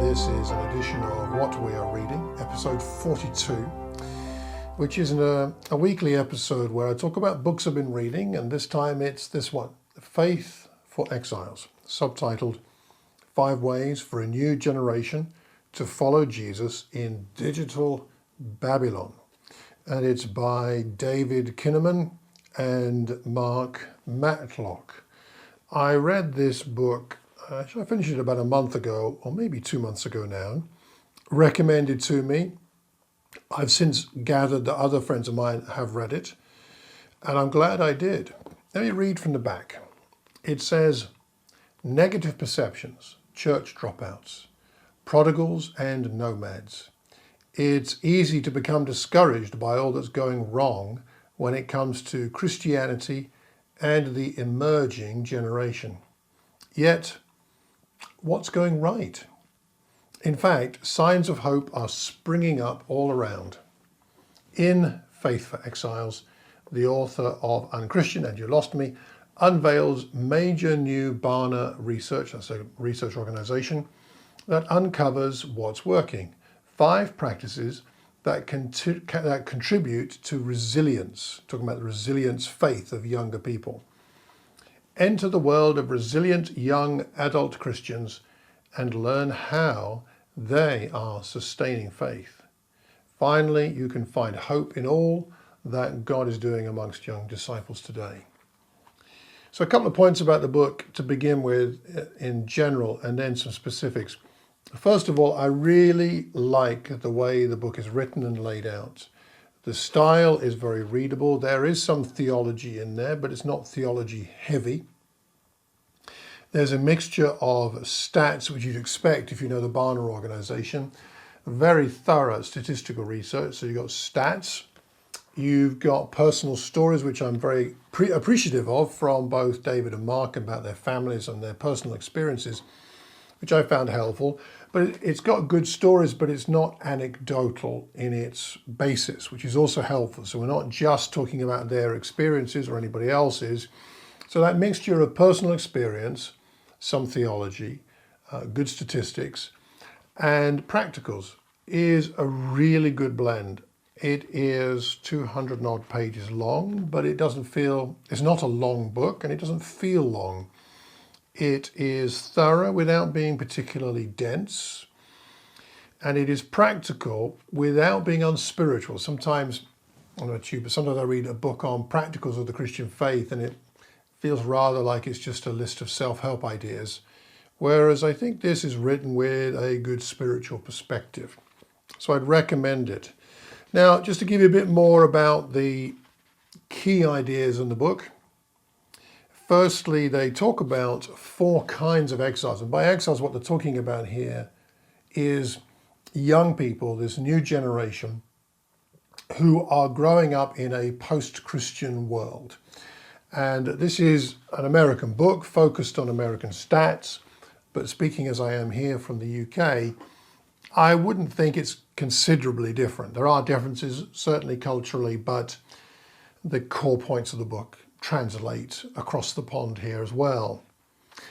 This is an edition of What We Are Reading, episode 42, which is a weekly episode where I talk about books I've been reading, and this time it's this one, Faith for Exiles, subtitled 5 Ways for a New Generation to Follow Jesus in Digital Babylon. And it's by Kinnaman and Mark Matlock. I read this book, I finished it about a month ago, or maybe 2 months ago now, recommended to me. I've since gathered that other friends of mine have read it, and I'm glad I did. Let me read from the back. It says, negative perceptions, church dropouts, prodigals and nomads. It's easy to become discouraged by all that's going wrong when it comes to Christianity and the emerging generation. Yet, what's going right? In fact, signs of hope are springing up all around. In Faith for Exiles, the author of Unchristian and You Lost Me unveils major new Barna research, that's a research organization, that uncovers what's working. 5 practices that contribute to resilience, talking about the resilience faith of younger people. Enter the world of resilient young adult Christians and learn how they are sustaining faith. Finally, you can find hope in all that God is doing amongst young disciples today. So a couple of points about the book to begin with in general, and then some specifics. First of all, I really like the way the book is written and laid out. The style is very readable. There is some theology in there, but it's not theology heavy. There's a mixture of stats, which you'd expect if you know the Barna organization. Very thorough statistical research. So you've got stats. You've got personal stories, which I'm very appreciative of, from both David and Mark about their families and their personal experiences, which I found helpful. But it's got good stories, but it's not anecdotal in its basis, which is also helpful. So we're not just talking about their experiences or anybody else's. So that mixture of personal experience, some theology, good statistics, and practicals is a really good blend. It is 200 and odd pages long, but it doesn't feel, it's not a long book and it doesn't feel long. It is thorough without being particularly dense, and it is practical without being unspiritual. Sometimes, I don't know about you, but sometimes I read a book on practicals of the Christian faith and it feels rather like it's just a list of self-help ideas, whereas I think this is written with a good spiritual perspective. So I'd recommend it. Now, just to give you a bit more about the key ideas in the book. Firstly, they talk about 4 kinds of exiles. And by exiles, what they're talking about here is young people, this new generation, who are growing up in a post-Christian world. And this is an American book focused on American stats. But speaking as I am here from the UK, I wouldn't think it's considerably different. There are differences, certainly culturally, but the core points of the book translate across the pond here as well.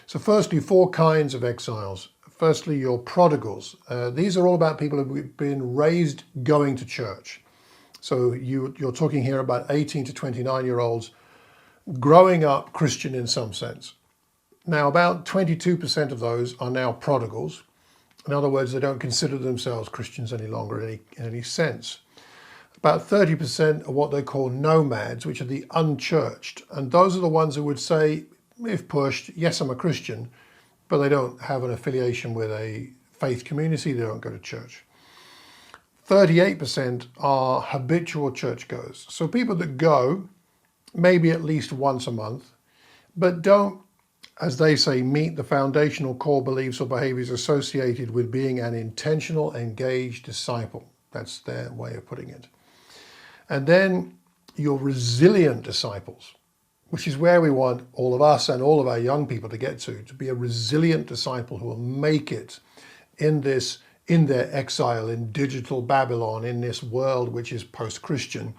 So firstly, 4 kinds of exiles. Firstly, your prodigals. These are all about people who've been raised going to church. So you're talking here about 18 to 29-year-olds growing up Christian in some sense. Now, about 22% of those are now prodigals. In other words, they don't consider themselves Christians any longer in any sense. About 30% are what they call nomads, which are the unchurched. And those are the ones who would say, if pushed, yes, I'm a Christian, but they don't have an affiliation with a faith community, they don't go to church. 38% are habitual churchgoers. So people that go maybe at least once a month, but don't, as they say, meet the foundational core beliefs or behaviors associated with being an intentional, engaged disciple. That's their way of putting it. And then your resilient disciples, which is where we want all of us and all of our young people to get to be a resilient disciple who will make it in their exile in digital Babylon, in this world which is post-Christian,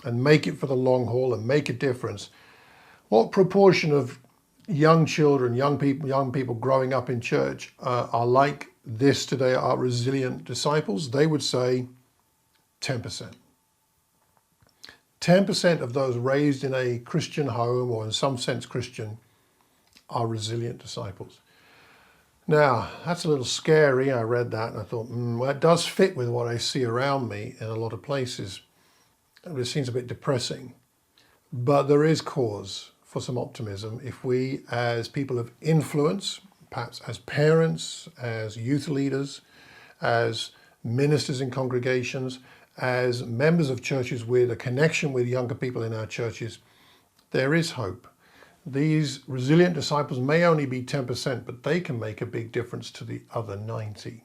and make it for the long haul and make a difference. What proportion of young children, young people growing up in church are like this today are resilient disciples, they would say 10%. 10% of those raised in a Christian home, or in some sense Christian, are resilient disciples. Now, that's a little scary. I read that and I thought, well, it does fit with what I see around me in a lot of places. It seems a bit depressing. But there is cause for some optimism if we, as people of influence, perhaps as parents, as youth leaders, as ministers in congregations, as members of churches with a connection with younger people in our churches, there is hope. These resilient disciples may only be 10%, but they can make a big difference to the other 90.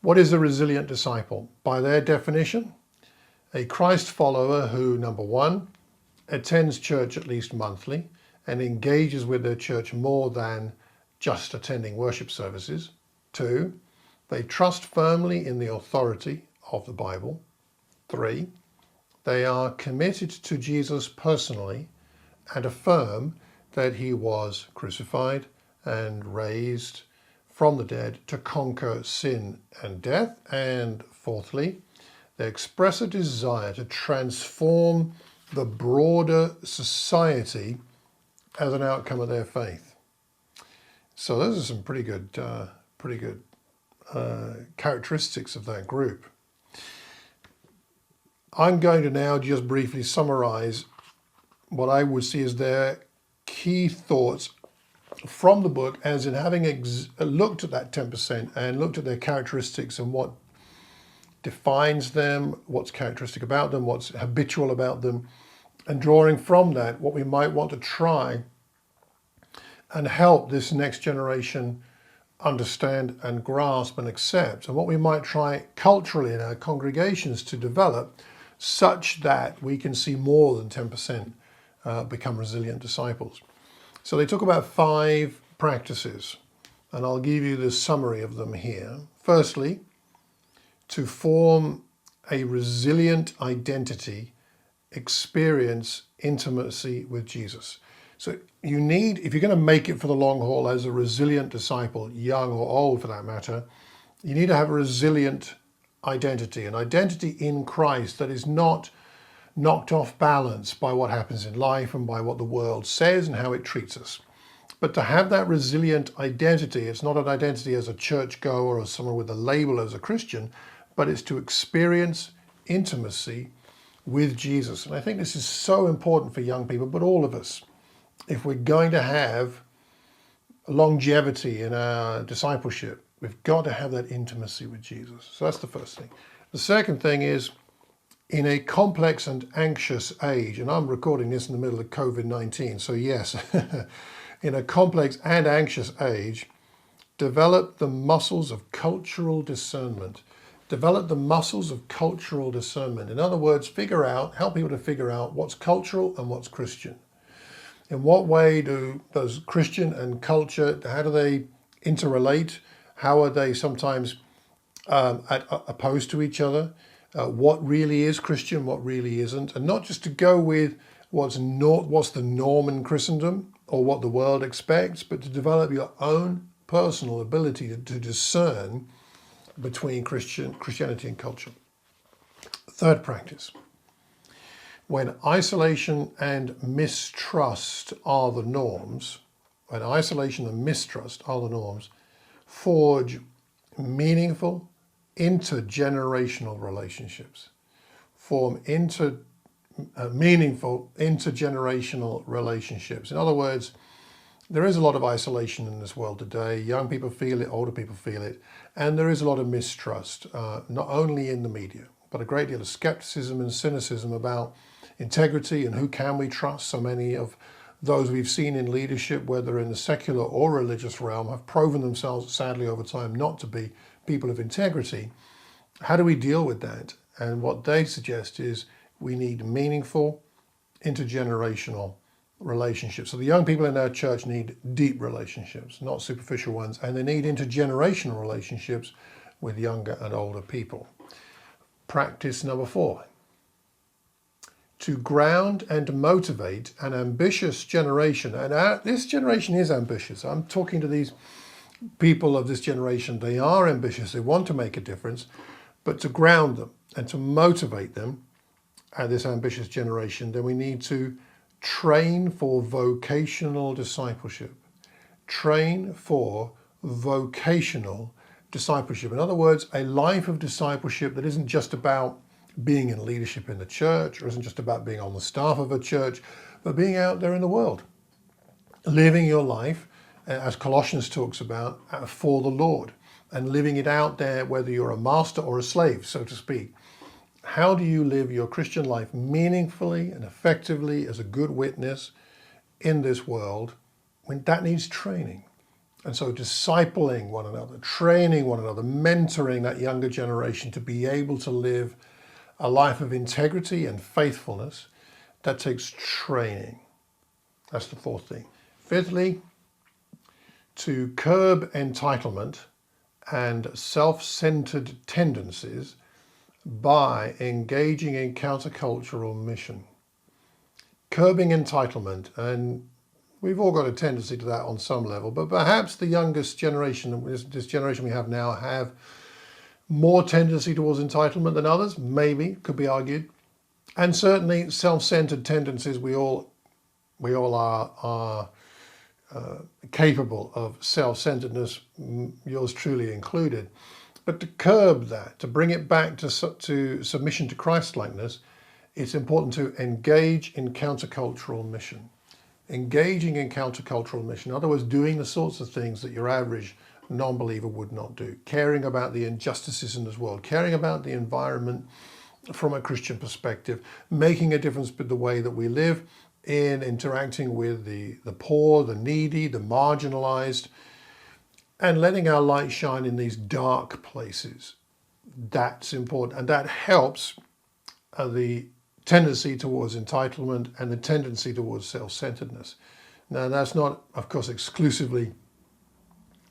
What is a resilient disciple? By their definition, a Christ follower who, number one, attends church at least monthly and engages with their church more than just attending worship services. Two, they trust firmly in the authority of the Bible. Three, they are committed to Jesus personally and affirm that he was crucified and raised from the dead to conquer sin and death. And fourthly, they express a desire to transform the broader society as an outcome of their faith. So those are some pretty good characteristics of that group. I'm going to now just briefly summarize what I would see as their key thoughts from the book, as in having looked at that 10% and looked at their characteristics and what defines them, what's characteristic about them, what's habitual about them, and drawing from that what we might want to try and help this next generation understand and grasp and accept, and what we might try culturally in our congregations to develop such that we can see more than 10% become resilient disciples. So they talk about 5 practices, and I'll give you the summary of them here. Firstly, to form a resilient identity, experience intimacy with Jesus. So you need, if you're going to make it for the long haul as a resilient disciple, young or old for that matter, you need to have a resilient identity, an identity in Christ that is not knocked off balance by what happens in life and by what the world says and how it treats us. But to have that resilient identity, it's not an identity as a churchgoer or someone with a label as a Christian, but it's to experience intimacy with Jesus. And I think this is so important for young people, but all of us. If we're going to have longevity in our discipleship, we've got to have that intimacy with Jesus. So that's the first thing. The second thing is, in a complex and anxious age, and I'm recording this in the middle of COVID-19, so yes, in a complex and anxious age, develop the muscles of cultural discernment. Develop the muscles of cultural discernment. In other words, help people to figure out what's cultural and what's Christian. In what way do those Christian and culture, how do they interrelate? How are they sometimes opposed to each other? What really is Christian, what really isn't? And not just to go with what's the norm in Christendom or what the world expects, but to develop your own personal ability to discern between Christianity and culture. Third practice. When isolation and mistrust are the norms, forge meaningful intergenerational relationships. Meaningful intergenerational relationships. In other words, there is a lot of isolation in this world today. Young people feel it, older people feel it, and there is a lot of mistrust, not only in the media, but a great deal of skepticism and cynicism about integrity and who can we trust. So many of those we've seen in leadership, whether in the secular or religious realm, have proven themselves, sadly, over time, not to be people of integrity. How do we deal with that? And what they suggest is we need meaningful intergenerational relationships. So the young people in our church need deep relationships, not superficial ones, and they need intergenerational relationships with younger and older people. Practice number 4. To ground and motivate an ambitious generation, and this generation is ambitious. I'm talking to these people of this generation, they are ambitious, they want to make a difference, but to ground them and to motivate them at this ambitious generation, then we need to train for vocational discipleship. Train for vocational discipleship. In other words, a life of discipleship that isn't just about being in leadership in the church, or isn't just about being on the staff of a church, but being out there in the world, living your life, as Colossians talks about, for the Lord, and living it out there, whether you're a master or a slave, so to speak. How do you live your Christian life meaningfully and effectively as a good witness in this world when that needs training? And so discipling one another, training one another, mentoring that younger generation to be able to live a life of integrity and faithfulness, that takes training. That's the fourth thing. Fifthly, to curb entitlement and self-centered tendencies by engaging in countercultural mission. Curbing entitlement, and we've all got a tendency to that on some level, but perhaps the youngest generation, this generation we have now, have more tendency towards entitlement than others, maybe, could be argued. And certainly self-centered tendencies, we all are capable of self-centeredness, yours truly included. But to curb that, to bring it back to submission to Christ-likeness, it's important to engage in countercultural mission. Engaging in countercultural mission, in other words, doing the sorts of things that your average non-believer would not do. Caring about the injustices in this world, caring about the environment from a Christian perspective, making a difference with the way that we live, in interacting with the poor, the needy, the marginalized, and letting our light shine in these dark places. That's important, and that helps the tendency towards entitlement and the tendency towards self-centeredness. Now, that's not, of course, exclusively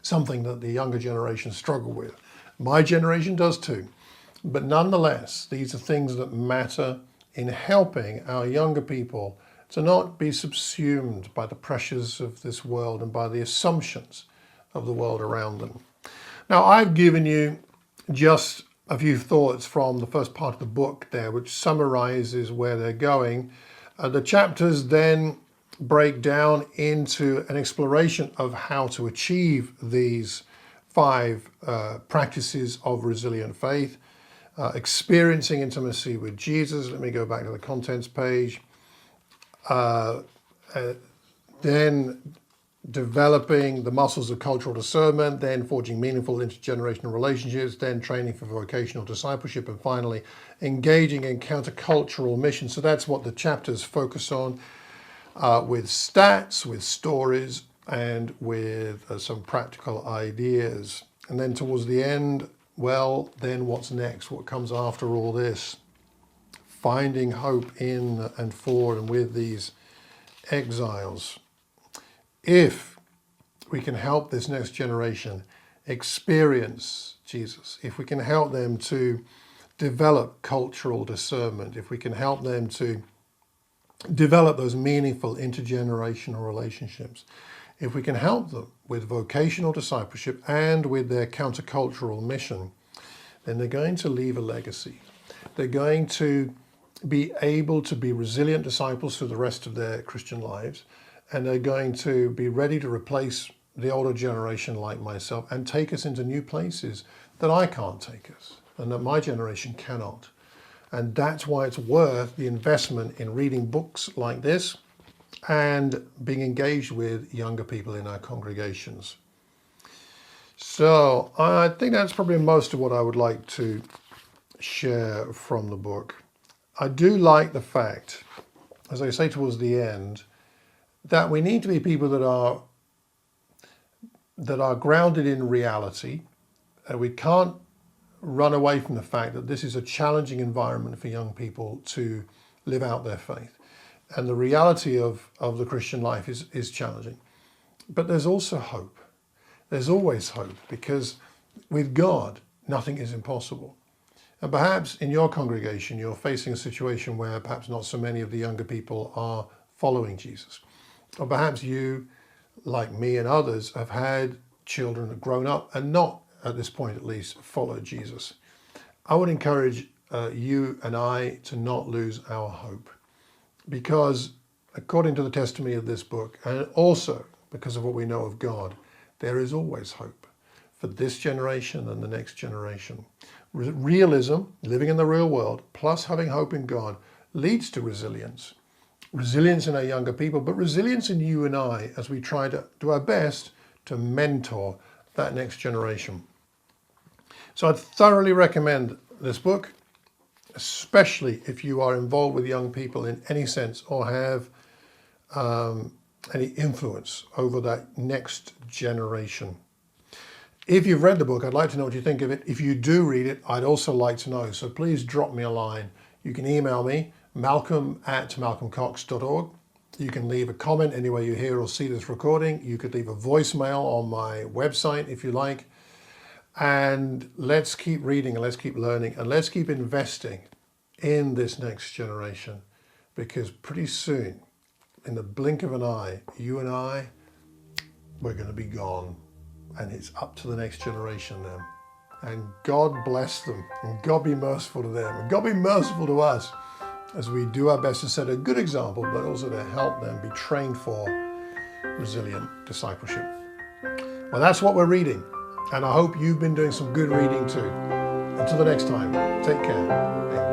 something that the younger generation struggle with. My generation does too. But nonetheless, these are things that matter in helping our younger people to not be subsumed by the pressures of this world and by the assumptions of the world around them. Now, I've given you just a few thoughts from the first part of the book there, which summarizes where they're going. The chapters then break down into an exploration of how to achieve these 5 practices of resilient faith. Experiencing intimacy with Jesus. Let me go back to the contents page. Then developing the muscles of cultural discernment, then forging meaningful intergenerational relationships, then training for vocational discipleship, and finally engaging in countercultural mission. So that's what the chapters focus on, with stats, with stories, and with some practical ideas. And then towards the end, well, then what's next? What comes after all this? Finding hope in and for and with these exiles. If we can help this next generation experience Jesus, if we can help them to develop cultural discernment, if we can help them to develop those meaningful intergenerational relationships, if we can help them with vocational discipleship and with their countercultural mission, then they're going to leave a legacy. They're going to be able to be resilient disciples for the rest of their Christian lives, and they're going to be ready to replace the older generation like myself and take us into new places that I can't take us and that my generation cannot. And that's why it's worth the investment in reading books like this and being engaged with younger people in our congregations. So I think that's probably most of what I would like to share from the book. I do like the fact, as I say towards the end, that we need to be people that are grounded in reality. We can't run away from the fact that this is a challenging environment for young people to live out their faith. And the reality of the Christian life is challenging. But there's also hope. There's always hope, because with God, nothing is impossible. And perhaps in your congregation, you're facing a situation where perhaps not so many of the younger people are following Jesus. Or perhaps you, like me and others, have had children have grown up and not, at this point at least, follow Jesus. I would encourage you and I to not lose our hope, because according to the testimony of this book, and also because of what we know of God, there is always hope for this generation and the next generation. Realism, living in the real world, plus having hope in God, leads to resilience. Resilience in our younger people, but resilience in you and I as we try to do our best to mentor that next generation. So I'd thoroughly recommend this book, especially if you are involved with young people in any sense or have any influence over that next generation. If you've read the book, I'd like to know what you think of it. If you do read it, I'd also like to know. So please drop me a line. You can email me, malcolm@malcolmcox.org. You can leave a comment anywhere you hear or see this recording. You could leave a voicemail on my website if you like. And let's keep reading and let's keep learning and let's keep investing in this next generation, because pretty soon, in the blink of an eye, you and I, we're going to be gone, and it's up to the next generation then. And God bless them, and God be merciful to them, and God be merciful to us as we do our best to set a good example, but also to help them be trained for resilient discipleship. Well, that's what we're reading, and I hope you've been doing some good reading too. Until the next time, take care.